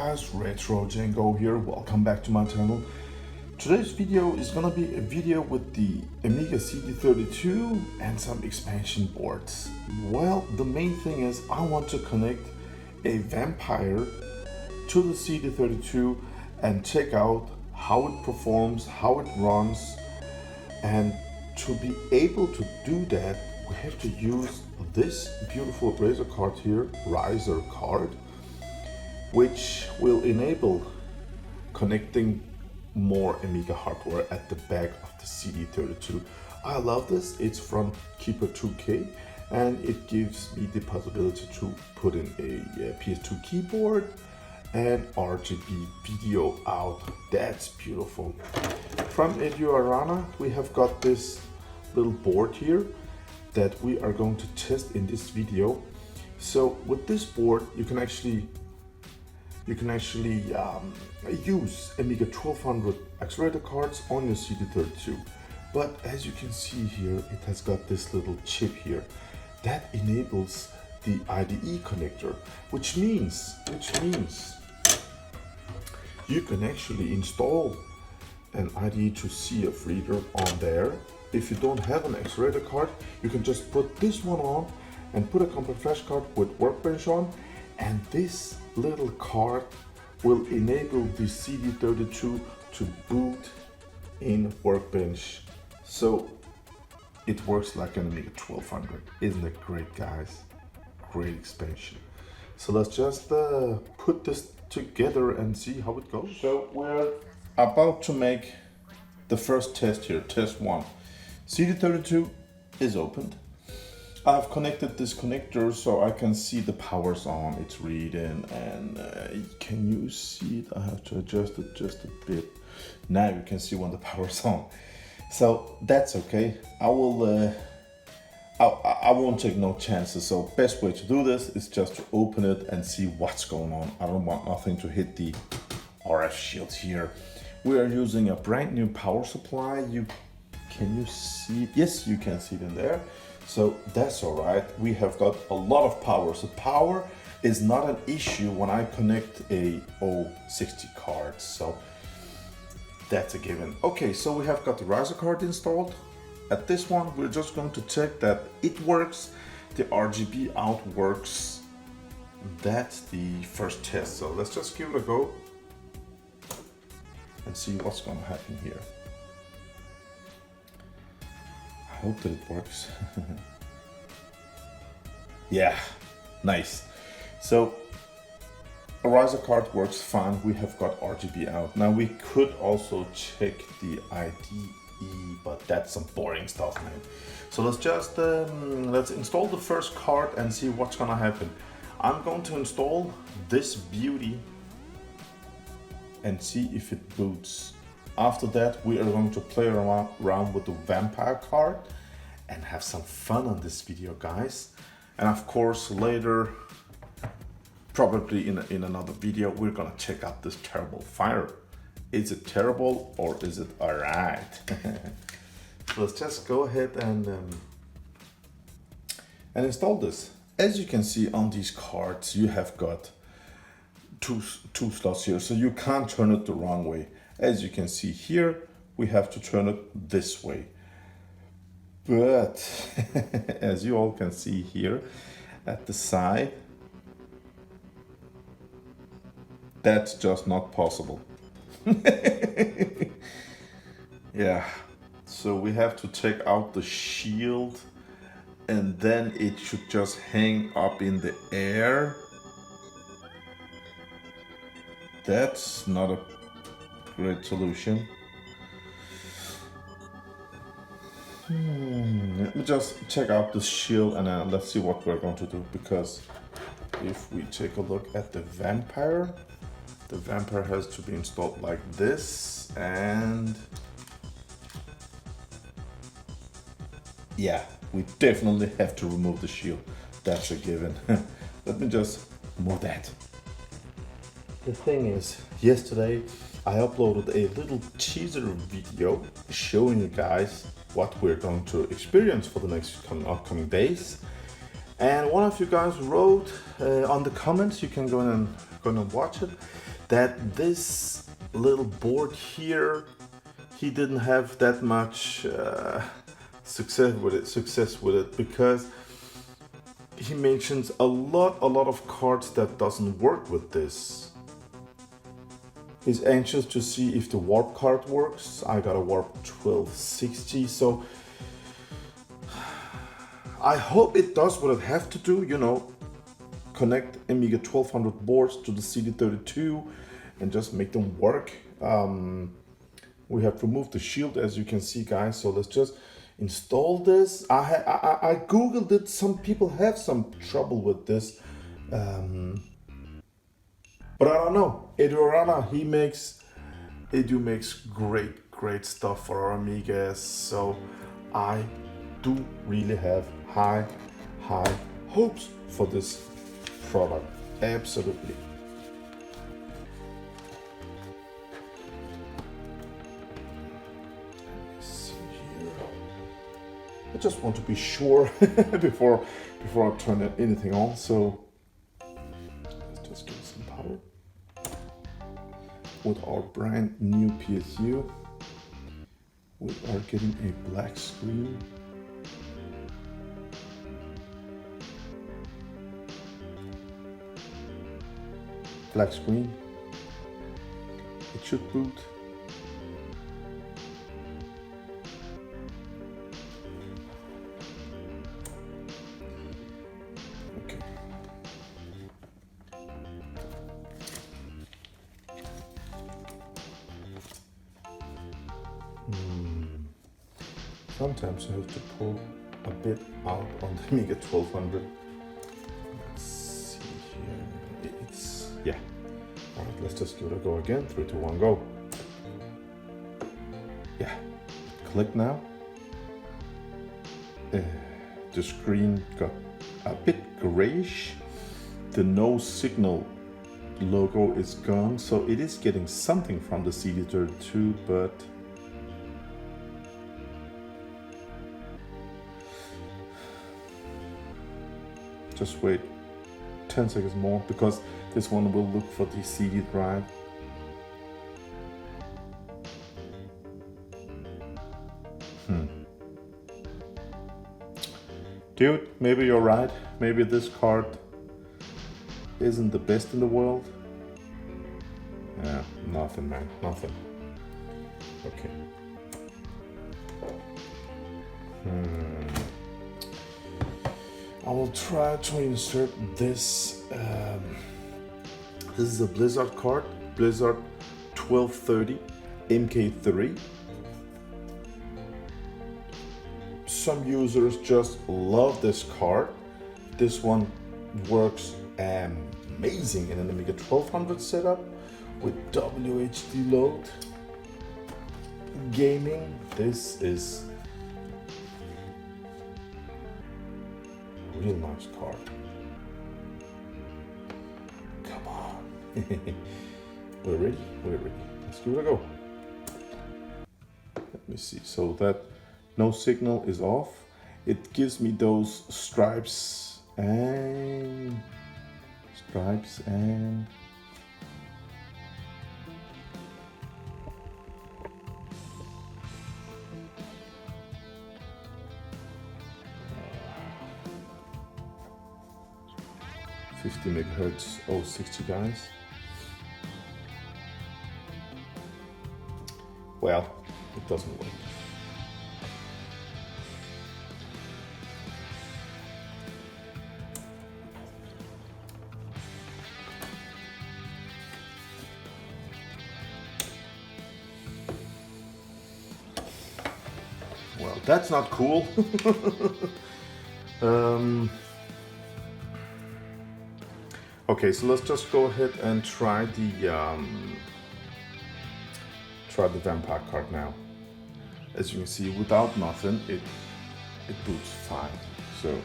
guys, Retro Django here, welcome back to my channel. Today's video is gonna be a video with the Amiga CD32 and some expansion boards. Well, the main thing is I want to connect a Vampire to the CD32 and check out how it performs, how it runs, and to be able to do that we have to use this beautiful riser card here, which will enable connecting more Amiga hardware at the back of the CD32. I love this. It's from Keeper 2K and it gives me the possibility to put in a PS2 keyboard and RGB video out. That's beautiful. From Eduarana we have got this little board here that we are going to test in this video. So with this board you can actually use Amiga 1200 accelerator cards on your CD32. But as you can see here, it has got this little chip here that enables the IDE connector, which means you can actually install an IDE to CF reader on there. If you don't have an accelerator card, you can just put this one on and put a compact flash card with Workbench on, and this little card will enable the CD32 to boot in Workbench. So it works like an Amiga 1200. Isn't it great, guys? Great expansion. So let's just put this together and see how it goes. So we're about to make the first test here, test one. CD32 is opened. I've connected this connector so I can see the power's on, it's reading, and can you see it? I have to adjust it just a bit. Now you can see when the power's on. So that's okay. I won't take no chances. So best way to do this is just to open it and see what's going on. I don't want nothing to hit the RF shield here. We are using a brand new power supply. Can you see it? Yes, you can see it in there. So that's all right. We have got a lot of power. So power is not an issue when I connect a 060 card. So that's a given. Okay, so we have got the riser card installed. At this one, we're just going to check that it works. The RGB out works. That's the first test. So let's just give it a go and see what's going to happen here. I hope that it works. Yeah, nice. So a riser card works fine. We have got RGB out. Now we could also check the IDE, but that's some boring stuff, man. So let's just let's install the first card and see what's gonna happen. I'm going to install this beauty and see if it boots. After that, we are going to play around with the Vampire card and have some fun on this video, guys. And of course, later, probably in another video, we're gonna check out this terrible fire. Is it terrible or is it all right? So let's just go ahead and install this. As you can see on these cards, you have got two slots here, so you can't turn it the wrong way. As you can see here, we have to turn it this way. But as you all can see here at the side, that's just not possible. Yeah, so we have to take out the shield and then it should just hang up in the air. That's not a great solution. Let me just check out the shield and let's see what we're going to do, because if we take a look at the Vampire has to be installed like this, and yeah, we definitely have to remove the shield. That's a given. Let me just move that. The thing is, yesterday I uploaded a little teaser video showing you guys what we're going to experience for the next upcoming days. And one of you guys wrote on the comments, you can go and watch it, that this little board here, he didn't have that much success with it because he mentions a lot of cards that doesn't work with this. He's anxious to see if the warp card works. I got a warp 1260, so I hope it does what it has to do, you know, connect Amiga 1200 boards to the CD32 and just make them work. We have removed the shield, as you can see, guys, so let's just install this. I googled it. Some people have some trouble with this, but I don't know. Edu makes great stuff for our Amigas, so I do really have high hopes for this product. Absolutely. Let's see here. I just want to be sure before I turn anything on, so let's just give it some power. With our brand new PSU, we are getting a black screen. Black screen. It should boot. Okay. Sometimes I have to pull a bit out on the Amiga 1200. Let's see here. It's, yeah. All right, let's just give it a go again. 3, 2, 1, go. Yeah. Click now. The screen got a bit grayish. The no signal logo is gone, so it is getting something from the CD32, but just wait 10 seconds more, because this one will look for the CD drive. Dude, maybe you're right. Maybe this card isn't the best in the world. Yeah, nothing, man, nothing. Okay. I will try to insert this. This is a Blizzard card, Blizzard 1230 MK3. Some users just love this card. This one works amazing in an Amiga 1200 setup with WHD load gaming. This is a real nice card. Come on. We're ready? We're ready. Let's give it a go. Let me see. So that no signal is off. It gives me those stripes and 50 megahertz 060, guys. Well, it doesn't work. Well, that's not cool. Okay, so let's just go ahead and try the vampire card now. As you can see, without nothing, it boots fine. So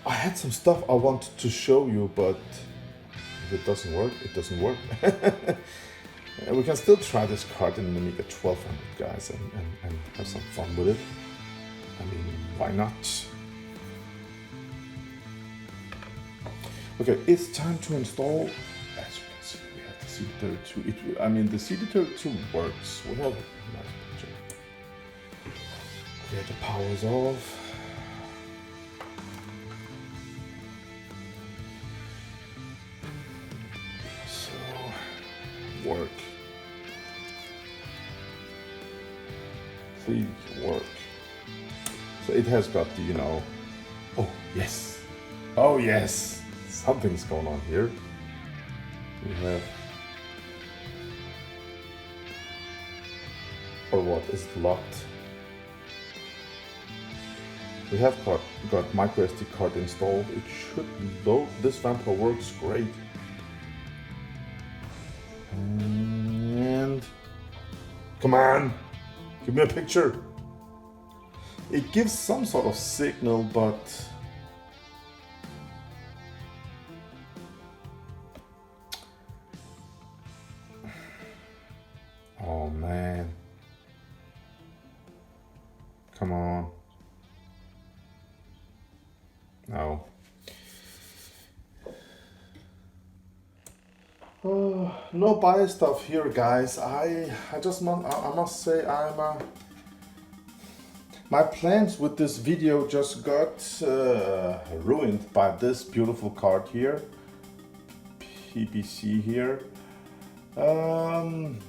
I had some stuff I wanted to show you, but if it doesn't work, it doesn't work. We can still try this card in the Amiga 1200, guys, and have some fun with it. I mean, why not? Okay, it's time to install. As you can see, we have the CD32. I mean, the CD32 works. We have a nice picture. Okay, the power is off. So, work. Please work. So it has got the, you know. Oh yes. Oh yes. Something's going on here. We have, or what, is it locked? We have got micro SD card installed. It should load. This vampire works great. And come on, give me a picture. It gives some sort of signal, but oh man. Come on. No. No bias stuff here, guys. I must say my plans with this video just got ruined by this beautiful card here. PBC here.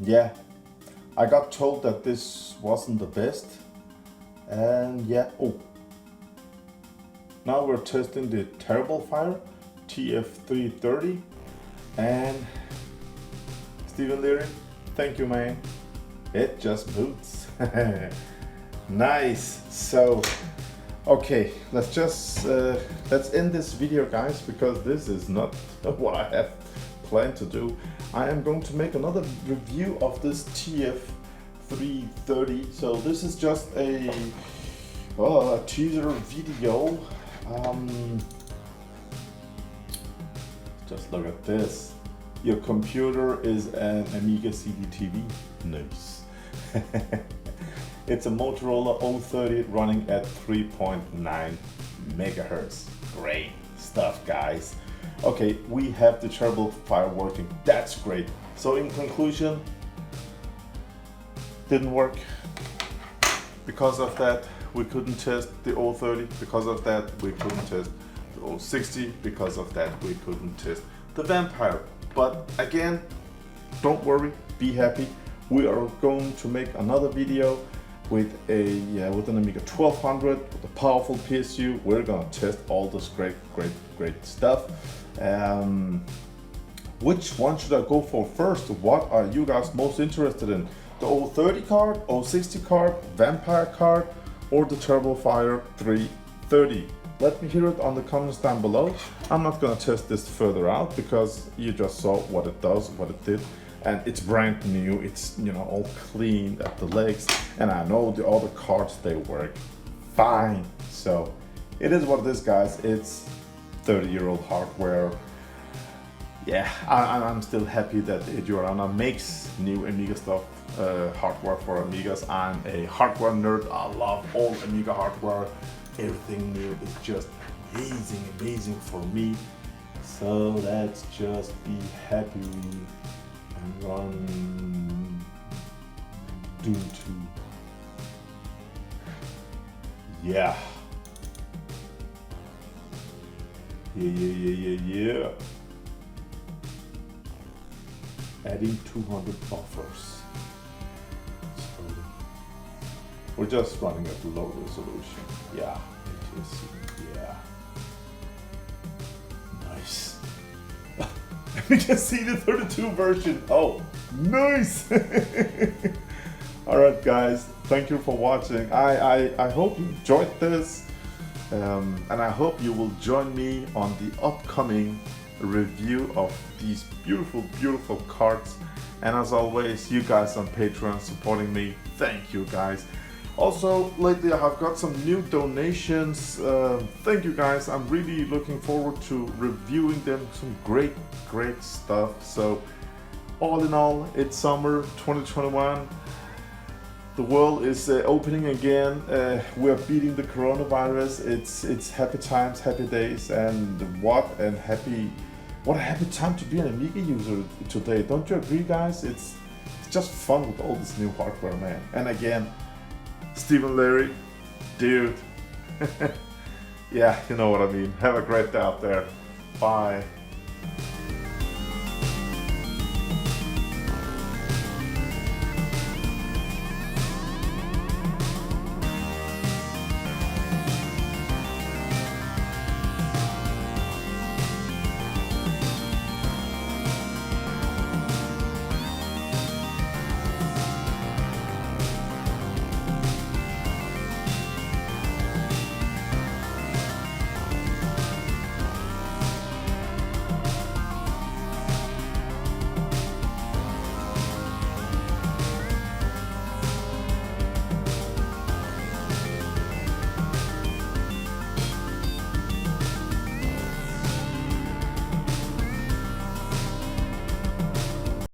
Yeah, I got told that this wasn't the best, and yeah. Oh, now we're testing the Terrible Fire TF330, and Stephen Leary, thank you, man. It just boots. Nice. So, okay, let's end this video, guys, because this is not what I have planned to do. I am going to make another review of this TF330. So this is just a teaser video. Just look at this. Your computer is an Amiga CD32. Nice. It's a Motorola 030 running at 3.9 megahertz. Great stuff, guys. Okay, we have the Terrible Fire working. That's great. So in conclusion, didn't work. Because of that, we couldn't test the 030. Because of that, we couldn't test the 060. Because of that, we couldn't test the Vampire. But again, don't worry, be happy. We are going to make another video with an Amiga 1200 with a powerful PSU. We're gonna test all this great stuff. Which one should I go for first? What are you guys most interested in? The 030 card, 060 card, Vampire card, or the Terrible Fire 330? Let me hear it on the comments down below. I'm not gonna test this further out because you just saw what it does, what it did. And it's brand new, it's, you know, all clean at the legs, and I know the other cards, they work fine. So it is what it is, guys. It's 30-year-old hardware. Yeah, I'm still happy that Diorama makes new Amiga stuff, hardware for Amigas. I'm a hardware nerd. I love all Amiga hardware. Everything new is just amazing for me. So let's just be happy and run Doom 2. Yeah. Yeah. Adding 200 buffers. So we're just running at low resolution. Yeah. Yeah. Nice. You can see the 32 version. Oh, nice. All right, guys. Thank you for watching. I hope you enjoyed this. And I hope you will join me on the upcoming review of these beautiful cards. And as always, you guys on Patreon supporting me, thank you guys. Also, lately I have got some new donations. Thank you guys. I'm really looking forward to reviewing them. Some great stuff. So all in all, it's summer 2021. The world is opening again. We're beating the coronavirus. It's happy times, happy days, and what a happy time to be an Amiga user today. Don't you agree, guys? It's just fun with all this new hardware, man. And again, Stephen Larry, dude. Yeah, you know what I mean. Have a great day out there. Bye.